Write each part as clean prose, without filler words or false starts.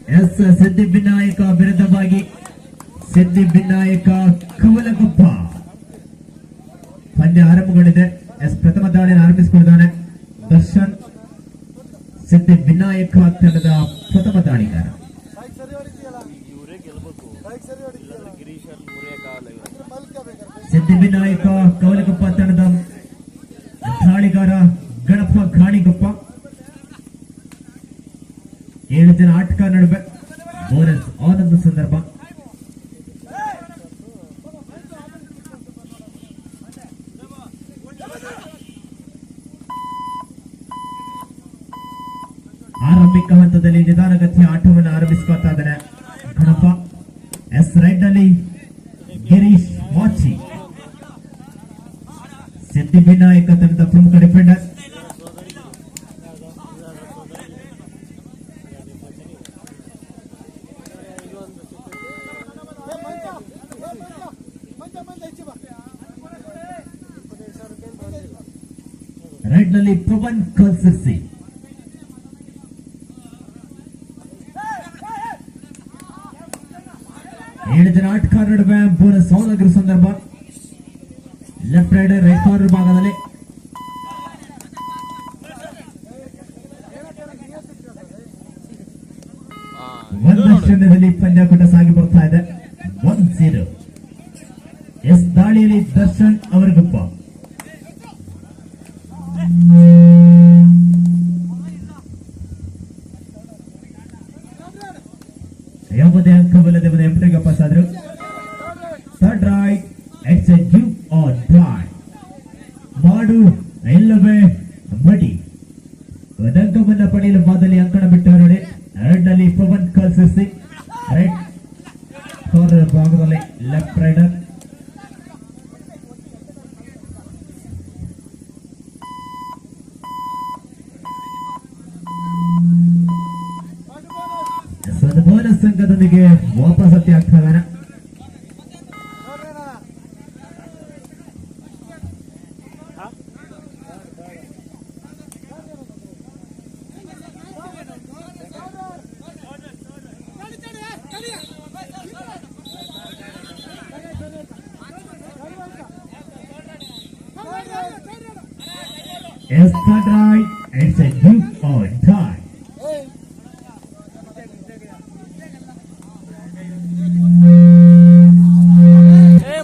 S Siddhivinayak ವಿರುದ್ಧವಾಗಿ ಸಿದ್ಧಿವಿನಾಯಕ ಕವಲಗೊಪ್ಪ ಪಂದ್ಯ ಆರಂಭಗೊಂಡಿದೆ. ಎಸ್ ಪ್ರಥಮ ದಾಳಿಯನ್ನು ಆರಂಭಿಸಿಕೊಂಡಿದ್ದಾನೆ ದರ್ಶನ್, ಸಿದ್ಧಿವಿನಾಯಕ ತಂಡದ ಪ್ರಥಮ ದಾಳಿಗಾರ. ಸಿದ್ಧಿವಿನಾಯಕ ಕವಲಗೊಪ್ಪ ತಂಡದ ದಾಳಿಗಾರ ಗಣಪ ಗಾಣಿಗೊಪ್ಪ. 7 ಜನ ಆಟಗಾರ ನಡುವೆ ಬೋನಸ್ ಆನಂದ ಸಂದರ್ಭ. ಆರಂಭಿಕ ಹಂತದಲ್ಲಿ ನಿಧಾನಗತಿಯ ಆಟವನ್ನು ಆರಂಭಿಸಿಕೊಳ್ತಾ ಇದ್ದಾನೆ ಗಣಪ. ಎಸ್ ರೈಟ್ ನಲ್ಲಿ ಗಿರೀಶ್ ಮಾಚಿ, ಸಿದ್ಧಿವಿನಾಯಕ ತಂಡದ ಪ್ರಮುಖ ಡಿಫೆಂಡರ್. ರೈಟ್ ನಲ್ಲಿ ಪವನ್ ಕಲ್ಸಿರ್ಸಿ, 7 ಜನ ಆಟಗಾರ ನಡುವೆ ಬೋನಸ್ ಆಗಿರುವ ಸಂದರ್ಭ. ಲೆಫ್ಟ್ ರೈಡರ್ ರೈಟ್ ಕಾರ್ನರ್ ಭಾಗದಲ್ಲಿ ಒಂದಷ್ಟರಲ್ಲಿ ಪಂದ್ಯಾಕೂಟ ಸಾಗಿ ಬರ್ತಾ ಇದೆ 1-0. ಎಸ್ ದಾಳಿಯಲ್ಲಿ ದರ್ಶನ್ ಅವರಿಗೊಪ್ಪ. ಯಾವುದೇ ಅಂಕವಿಲ್ಲದೆ ಎಂಟ್ರಿಗೆ ಪಾಸ್ ಆದ್ರು. Third right, it's a give or try. ಮಾಡು ಇಲ್ಲವೇ ಮಡಿ. ಅಂಕವನ್ನ ಪಡೆಯಲು ಬಾದಲ್ಲಿ ಅಂಕಣ ಬಿಟ್ಟು ನೋಡಿ. ಎರಡನಲ್ಲಿ ಪವನ್ ಕಲ್ಸಿಸಿ, ರೈಟ್ ಕಾರ್ನರ್ ಭಾಗದಲ್ಲಿ ಲೆಫ್ಟ್ ರೈಡರ್. ಬೋನಸ್ ಸಂಘದೊಂದಿಗೆ ವಾಪಸ್ ಹತ್ತಿ ಆಗ್ತಾ ಇದ್ದಾನೆ. Yes, third right, it's a give or tie.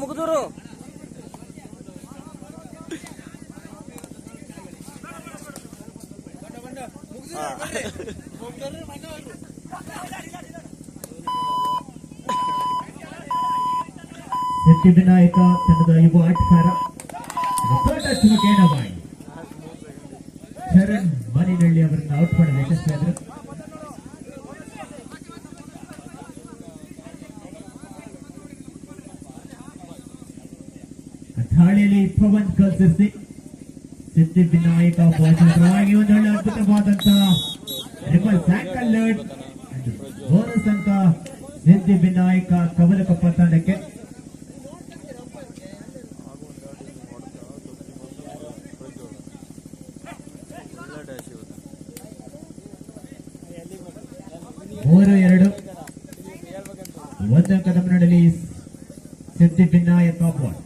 ಮುಗಿದೂರು Siddhivinayak ತಂಡದ ಯುವ ಆಟಗಾರ ಶರಣ್ ಮನಿನಳ್ಳಿ ಅವರನ್ನು ಔಟ್ ಮಾಡಲು ಯಶಸ್ವಿಯಾದರು. ದಾಳಿಯಲ್ಲಿ ಪವನ್ ಕಲ್ಸಿಸಿ, ಸಿದ್ಧಿವಿನಾಯಕ ಪರವಾಗಿ ಒಂದೊಳ್ಳೆ ಅದ್ಭುತವಾದಂತಹ ರಿಬಲ್ ಸ್ಯಾಂಕಲ್ ಲರ್ಡ್. ಬೋನಸ್ ಅಂಕ ಸಿದ್ಧಿವಿನಾಯಕ ಕವಲಗೊಪ್ಪ ತಂಡಕ್ಕೆ. ಮೂರು 2 ಒಂದು ಅಂಕದ ಮುನ್ನಡೆಯಲ್ಲಿ ಸಿದ್ಧಿವಿನಾಯಕ ಬಾಲ್.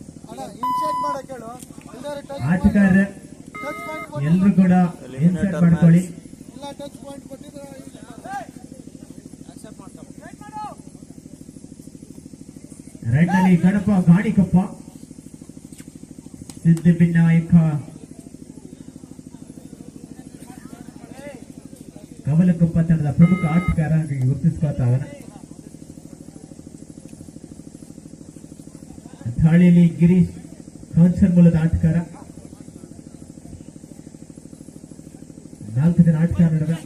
ಆಟಗಾರ ಎಲ್ಲರೂ ಕೂಡ ಇನ್ಸರ್ಟ್ ಮಾಡ್ಕೊಳ್ಳಿ. ರೈಟ್ ನಲ್ಲಿ ಗಣಪ ಗಾಣಿಗೊಪ್ಪ, ಸಿದ್ಧಿವಿನಾಯಕ ಕವಲಗೊಪ್ಪ ತಂಡದ ಪ್ರಮುಖ ಆಟಗಾರ ಗುರುತಿಸಿಕೊಳ್ತಾ ಅವನ. ದಾಳಿಯಲ್ಲಿ ಗಿರೀಶ್ ಕಾನ್ಸರ್ ಮೂಲದ ಆಟಗಾರ. 4 ಜನ ಆಟಗಾರ ನಡುವೆ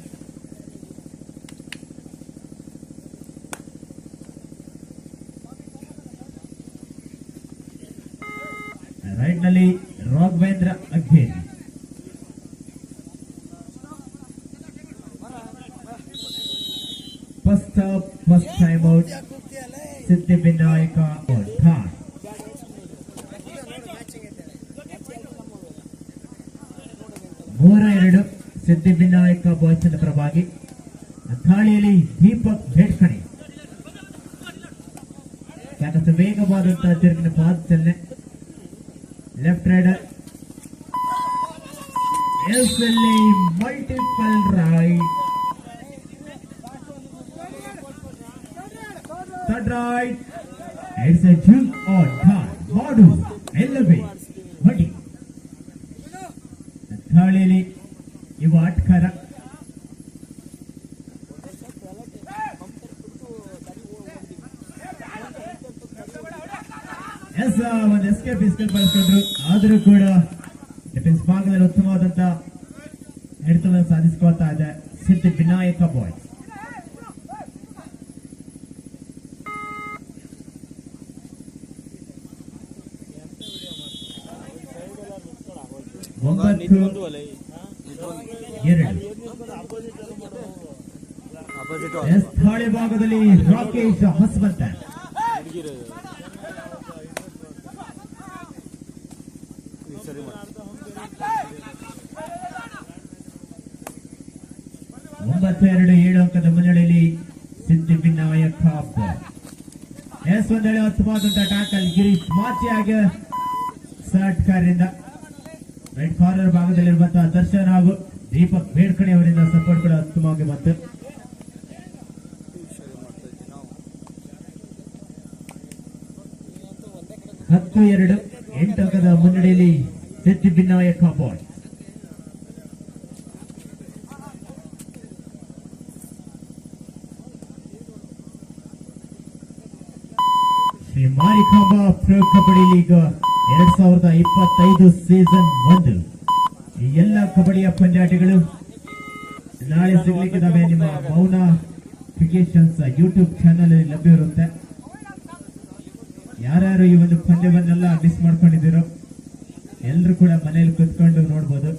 ರೈಟ್ ನಲ್ಲಿ Raghavendra Agheri, first time out Siddhivinayak ಥಾಯ್. 3-2 ಸಿದ್ಧಿವಿನಾಯಕ ಬಾಯ್ಸ್ ಪರವಾಗಿ. ದಾಳಿಯಲ್ಲಿ ದೀಪಕ್ ಬೇಡ್ಕಣೆ ಸಾಕಷ್ಟು ವೇಗವಾದಂತಹ ತಿರುಗಿನ ಪಾದಚಲನೆ. Left raider SLA multiple right. Third right it's a zoom or done. ಮಾಡು ಎಲ್ಲವೇ ಬಡಿ. ದಾಳಿಯಲ್ಲಿ ಇವ ಆಟಗಾರ ಒಂದು ಎಸ್ಕೇಪ್ ಬಿಸ್ಕೆಟ್ ಬಳಸಿಕೊಂಡ್ರು. ಆದರೂ ಕೂಡ ಡಿಫೆನ್ಸ್ ಭಾಗದಲ್ಲಿ ಉತ್ತಮವಾದಂತ ಹಿಡಿತವನ್ನು ಸಾಧಿಸಿಕೊಳ್ತಾ ಇದೆ ಸಿದ್ಧ ವಿನಾಯಕ ಬಾಯ್ಸ್. ಒಂಬತ್ತು ಎರಡು. ದಾಳಿ ಭಾಗದಲ್ಲಿ ರಾಕೇಶ್ ಹಸ್ಮಂತ. ಒಂಬತ್ತು ಎರಡು 7 ಅಂಕದ ಮುನ್ನಡೆಯಲ್ಲಿ ಸಿದ್ಧಿ ವಿನಾಯಕ ಎಸ್. ಒಂದೆಡೆ ಉತ್ತಮವಾದಂತಹ ಟ್ಯಾಕಲ್ ಗಿರೀಶ್ ಮಾಚಿಯಾಗಿ ಸರ್ಟ್ ಕಾರ್ಯದಿಂದ ರೈಟ್ ಕಾರ್ನರ್ ಭಾಗದಲ್ಲಿರುವಂತಹ ದರ್ಶನ್ ಹಾಗೂ ದೀಪಕ್ ಬೇಡ್ಕಣೆ ಅವರಿಂದ ಸಪೋರ್ಟ್ ಕೂಡ ಉತ್ತಮವಾಗಿ ಬಂತು. ಹತ್ತು ಎರಡು 8 ಅಂಕದ ಮುನ್ನಡೆಯಲ್ಲಿ Siddhi Vinayak boy. Shri Marikamba Pro Kabaddi League 2025 season 1 ಈ ಎಲ್ಲ ಕಬಡ್ಡಿಯ ಪಂದ್ಯಾಟಗಳು ನಾಳೆ ಸಿಗ್ಲಿಕ್ಕಿದ್ದಾವೆ. ನಿಮ್ಮ ಮೌನಾಫಿಕೇಶನ್ಸ್ ಯೂಟ್ಯೂಬ್ ಚಾನೆಲ್ ಲಭ್ಯವಿರುತ್ತೆ. ಯಾರ್ಯಾರು ಈ ಒಂದು ಪಂದ್ಯವನ್ನೆಲ್ಲ ಮಿಸ್ ಮಾಡ್ಕೊಂಡಿದ್ದೀರೋ ಎಲ್ಲರೂ ಕೂಡ ಮನೆಯಲ್ಲಿ ಕುತ್ಕೊಂಡು ನೋಡಬಹುದು.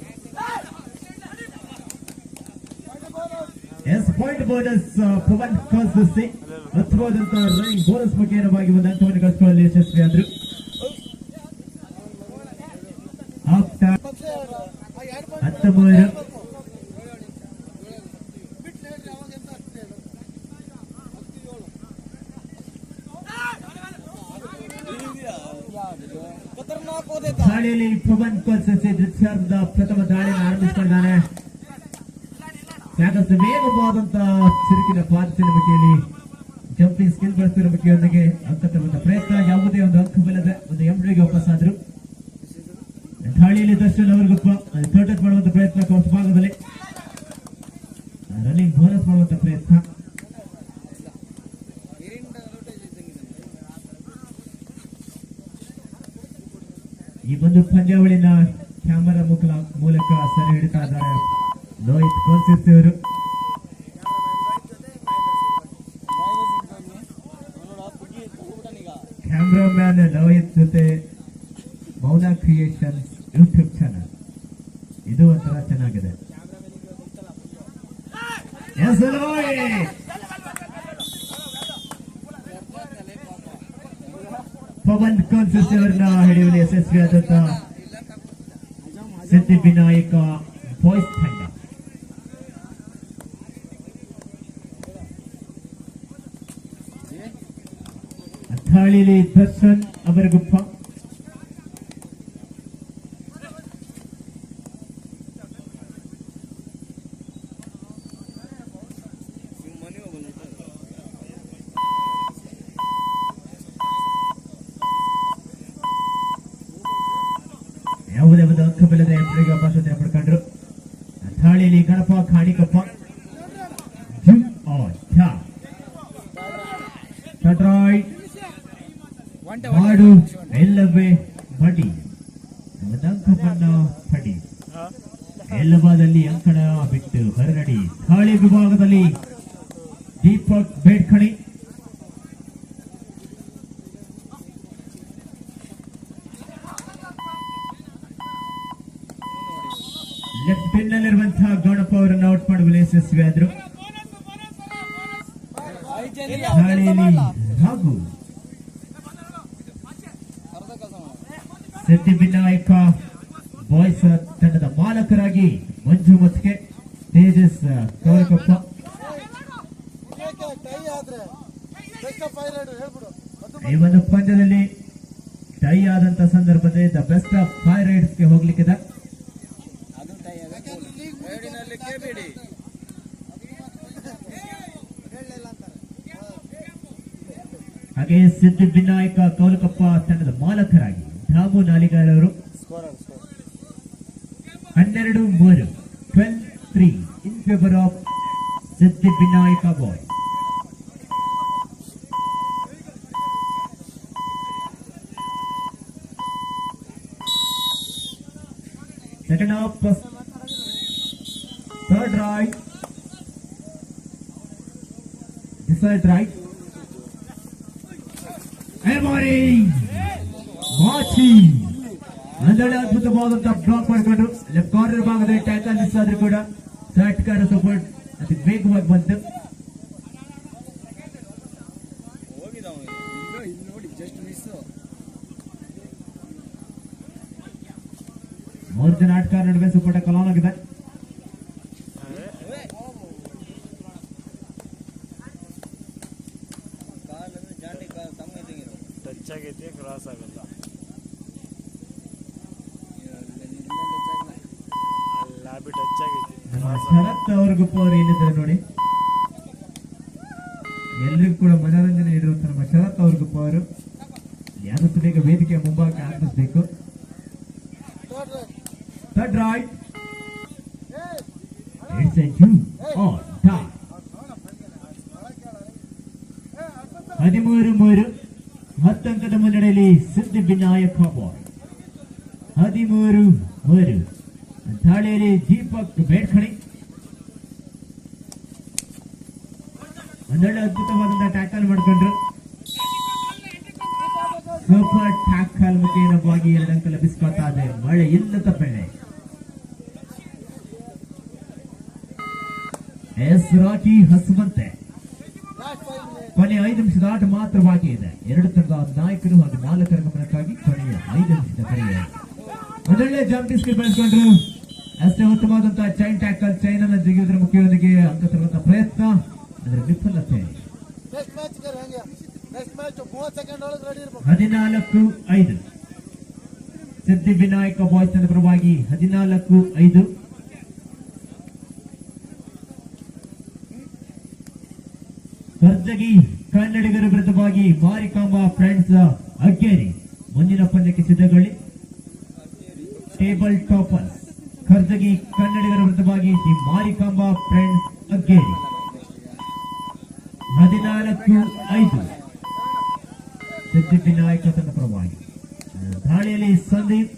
ಎಸ್ ಪಾಯಿಂಟ್ ಬೋನಸ್ ಪವನ್ ಕಾಸಸಿ ಉತ್ತಮವಾದಂತಹ ರನ್ನಿಂಗ್ ಬೋನಸ್ ಮುಖೇನವಾಗಿ ಒಂದು ಅಂಕವನ್ನು ಗಳಿಸಿಕೊಳ್ಳಲು ಯಶಸ್ವಿಯಾದರು. 13 ದಾಳಿಯಲ್ಲಿ ಪವನ್ ಕಾಸಸಿ ದ್ವಿತೀಯಾರ್ಧದ ಪ್ರಥಮ ದಾಳಿಯನ್ನು ಆರಂಭಿಸಿಕೊಂಡಿದ್ದಾನೆ. ಸಾಕಷ್ಟು ವೇಗವಾದಂತಹ ಚಿರುಕಿನ ಪಾದಚಲನೆಯಲ್ಲಿ ಜಂಪಿಂಗ್ ಸ್ಕಿಲ್ ಬಳಸುತ್ತಿರುವುದಕ್ಕೆ ಅಂಕ ತರುವಂತಹ ಪ್ರಯತ್ನ. ಯಾವುದೇ ಒಂದು ಅಂಕವಿಲ್ಲದೆ ಒಂದು ಎಂಬ್ರಿಗೆ ವಾಪಸ್ಸಾದ್ರು. ದಾಳಿಯಲ್ಲಿ ದರ್ಶನ್ ಅವರಿಗೊಬ್ಬ ಟೋಟಲ್ ಮಾಡುವಂತಹ ಪ್ರಯತ್ನ. ಕೋರ್ಸ್ ಭಾಗದಲ್ಲಿ ರನ್ನಿಂಗ್ ಬೋನಸ್ ಮಾಡುವಂತಹ ಪ್ರಯತ್ನ. ಈ ಒಂದು ಪಂದ್ಯಾವಳಿನ ಕ್ಯಾಮರಾ ಮೂಲಕ ಸೆರೆ ಹಿಡಿತಾ ಇದ್ದಾರೆ ಲೋಹಿತ್ ಕೋಲ್ಸಿರ್ತಿ ಅವರು. ಕ್ಯಾಮ್ರಾಮ್ಯಾನ್ ಲೋಹಿತ್ ಜೊತೆ ಮೌನ ಕ್ರಿಯೇಷನ್ಸ್ ಯೂಟ್ಯೂಬ್ ಚಾನಲ್ ಇದು ಒಂಥರ ಚೆನ್ನಾಗಿದೆ. ಪವನ್ ಕಾನ್ಸಿಸ್ ಅವರನ್ನ ಹಿಡಿಯುವಲ್ಲಿ ಯಶಸ್ವಿಯಾದಂತಹ ಸಿದ್ಧಿ ವಿನಾಯಕ ಬಾಯ್ಸ್ ತಂಡ. ದಾಳಿಯಲ್ಲಿ ದರ್ಶನ್ ಅವರಿಗೊಬ್ಬ. ಯಾವುದೇ ಒಂದು ಅಂಕವಿಲ್ಲದೆ ಎಂಟ್ರಿಗೆ ಅವಕಾಶವನ್ನು ಪಡ್ಕೊಂಡ್ರು. ದಾಳಿಯಲ್ಲಿ ಗಣಪ ಖಾಣಿಕಪ್ಪ. ಮಾಡು ಎಲ್ಲವೇ ಬಡಿ ಅಂಕವನ್ನು ಪಡಿ. ಎಲ್ಲವಾದಲ್ಲಿ ಅಂಕಣ ಬಿಟ್ಟು ಹೊರನಡಿ. ದಾಳಿ ವಿಭಾಗದಲ್ಲಿ ದೀಪಕ್ ಬೇಡ್ಕಣಿ. ಲೆಫ್ಟ್ ಪಿನ್ ನಲ್ಲಿರುವಂತಹ ಗಣಪ ಅವರನ್ನು ಔಟ್ ಮಾಡುವಲ್ಲಿ ಯಶಸ್ವಿಯಾದರು. ದಾಳಿಯಲ್ಲಿ ಹಾಗೂ ಸಿದ್ಧಿ ವಿನಾಯಕ ಬಾಯ್ಸ್ ತಂಡದ ಮಾಲಕರಾಗಿ ಮಂಜು ಮತ್ಕೆ, ತೇಜಸ್ ಕವರಕೊಪ್ಪ, ಈ ಒಂದು ಪಂದ್ಯದಲ್ಲಿ ಟೈ ಆದಂತ ಸಂದರ್ಭದಲ್ಲಿ ದ ಬೆಸ್ಟ್ ಆಫ್ 5 ರೈಡ್ಸ್ಗೆ ಹೋಗ್ಲಿಕ್ಕಿದೆ. ಹಾಗೆ ಸಿದ್ಧಿವಿನಾಯಕ ಕೌಲಕಪ್ಪ ತಂಡದ ಮಾಲಕರಾಗಿ ಧಾಮು ನಾಲಿಗಾರವರು 12-3 12-3 in favour of Siddhivinayak boy. Second half, third right, decide right, Emery, Machi, ಅಂದರೆ ಅದ್ಭುತವಾದಂತಹ ಬ್ಲಾಕ್ ಮಾಡಿಕೊಂಡು ಲೆಫ್ಟ್ ಕಾರ್ನರ್ ಭಾಗದಲ್ಲಿ ಟ್ಯಾಕಲ್ ಮಿಸ್ ಆದ್ರೂ ಕೂಡ ಸಾಟ್ಕಾರ ಸಪೋರ್ಟ್ ಅತಿ ವೇಗವಾಗಿ ಬಂತು. ಮೂರು ಜನ ಆಟಗಾರ ನಡುವೆ ಸುಪಟ ಕಲಾನಾಗಿದೆ. ಟಚ್ ಆಗೈತಿ, ಕ್ರಾಸ್ ಆಗಲ್ಲ. ಲಾಬಿ ಟಚ್ ಆಗೈತಿ. ಶರತ್ ಅವ್ರಿಗಪ್ಪ ಅವ್ರು ಏನಿದ್ದಾರೆ ನೋಡಿ, ಎಲ್ರಿಗೂ ಕೂಡ ಮನೋರಂಜನೆ ನೀಡುವಂತ ನಮ್ಮ ಶರತ್ ಅವ್ರಿಗಪ್ಪ ಅವರು ಯಾವತ್ತು ಬೇಗ ವೇದಿಕೆಯ ಮುಂಭಾಗಕ್ಕೆ ಆಗಮಿಸಬೇಕು. Third right. It's a 2 on top. 13-3 10 ಅಂಕದ ಮುನ್ನಡೆಯಲ್ಲಿ ಸಿದ್ಧಿವಿನಾಯಕ ಬಾಯ್. 13-3 ದಾಳಿಯಲ್ಲಿ ದೀಪಕ್ ಬೇಡ್ಕಣಿ ಒಂದೊಳ್ಳೆ ಅದ್ಭುತವಾದಂತಹ ಟ್ಯಾಕಲ್ ಮಾಡಿಕೊಂಡ್ರು. ಸೂಪರ್ ಟ್ಯಾಕಲ್ ಮುಖೇನವಾಗಿ 2 ಅಂಕ ಲಭಿಸ್ಕೊತಾ ಇದೆ. ಮಳೆ ಇಲ್ಲದ ಬೆಳೆ. ಎಸ್ ರಾಕಿ ಹಸುವಂತೆ ಕೊನೆಯ 5 ನಿಮಿಷದ ಆಟ ಮಾತ್ರ ಬಾಕಿ ಇದೆ. 2 ತಂಡದ ನಾಯಕರು ಹಾಗೂ ಮಾಲಕರ ಗಮನಕ್ಕಾಗಿ ಕೊನೆಯ 5 ನಿಮಿಷದ ಕರೆಯ ಮೊದಲನೇ ಜಂಪ್ ಸ್ಕಿಲ್ ಬೆಳೆಸಿಕೊಂಡ್ರು. ಅಷ್ಟೇ ಉತ್ತಮವಾದಂತಹ ಚೈನ್ ಟ್ಯಾಕಲ್, ಚೈನ್ ಅನ್ನು ಜಿಗಿಯುವುದರ ಮುಖ್ಯವಾಗಿ ಅಂಕ ತರುವಂತಹ ಪ್ರಯತ್ನ, ಅದರ ವಿಫಲತೆ. 14-5 ಸಿದ್ಧಿವಿನಾಯಕ ಬಾಯ್ಸ್ ತಂಡದ ಪರವಾಗಿ 14-5. ಕರ್ಜಗಿ ಕನ್ನಡಿಗರ ವಿರುದ್ಧವಾಗಿ ಮಾರಿಕಾಂಬಾ ಫ್ರೆಂಡ್ಸ್ ಅಗ್ಗೇರಿ ಮುಂದಿನ ಪಂದ್ಯಕ್ಕೆ ಸಿದ್ಧಗೊಳ್ಳಿ. ಟೇಬಲ್ ಟಾಪರ್ಸ್ ಕರ್ಜಗಿ ಕನ್ನಡಿಗರ ವಿರುದ್ಧವಾಗಿ ದಿ ಮಾರಿಕಾಂಬಾ ಫ್ರೆಂಡ್ಸ್ ಅಗ್ಗೇರಿ. 14-5 ಸಿದ್ಧಿವಿನಾಯಕ ತಂಡ ಪರವಾಗಿ. ದಾಳಿಯಲ್ಲಿ ಸಂದೀಪ್,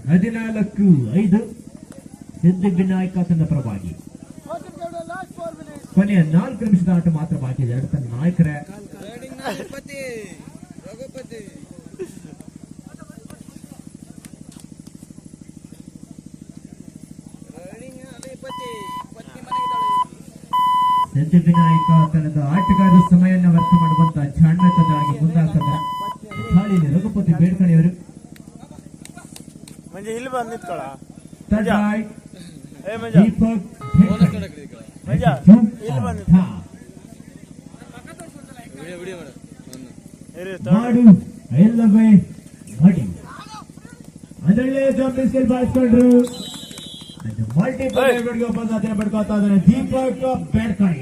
14-5 ಸಿದ್ಧಿವಿನಾಯಕ ತಂಡ ಪರವಾಗಿ. ಕೊನೆಯ 4 ನಿಮಿಷದ ಆಟ ಮಾತ್ರ ಬಾಕಿ ಇದೆ. 2 ತಂಡ ನಾಯಕರ ಸಿದ್ಧಿವಿನಾಯಕ ತಂಡದ ಆಟಗಾರರ ಸಮಯವನ್ನು ವ್ಯರ್ಥ ಮಾಡುವಂತಹ ಜಾಣ್ಮೆತನವಾಗಿ ಮುಂದಾಗ್ತಾರೆ. ದಾಳಿಯಲ್ಲಿ ರಘುಪತಿ ಬೇಡ್ಕಣಿಯವರು ಇಲ್ಲಿ ಬಂದು ನಿಂತ್ಕೊಳ. ದೀಪಕ್ ಮಾಡು ಎಲ್ಲವೇ ಮಡಿ ಅದರಲ್ಲೇ ಜಂಪಿಸ್ಕಲ್ ಬಾರಿಸ್ಕೊಂಡ್ರು. ಮಲ್ಟಿಪಲ್ ಪಡ್ಕೋತಾ ಇದ್ದಾರೆ ದೀಪಕ್ ಬೇಡ್ಕಣಿ.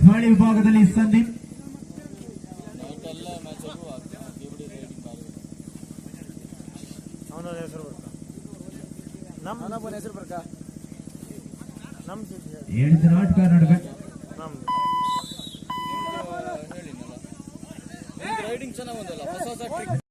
ದಾಳಿ ವಿಭಾಗದಲ್ಲಿ ಸಂದೀಪ್, ಅವನ ಹೆಸರು ನಮ್ಮ ಹೆಸರು ಬರ್ಕ ನಮ್ 7 ಜನ ಆಟಗಾರ ನಡುವೆ ರೈಡಿಂಗ್ ಚೆನ್ನಾಗಿ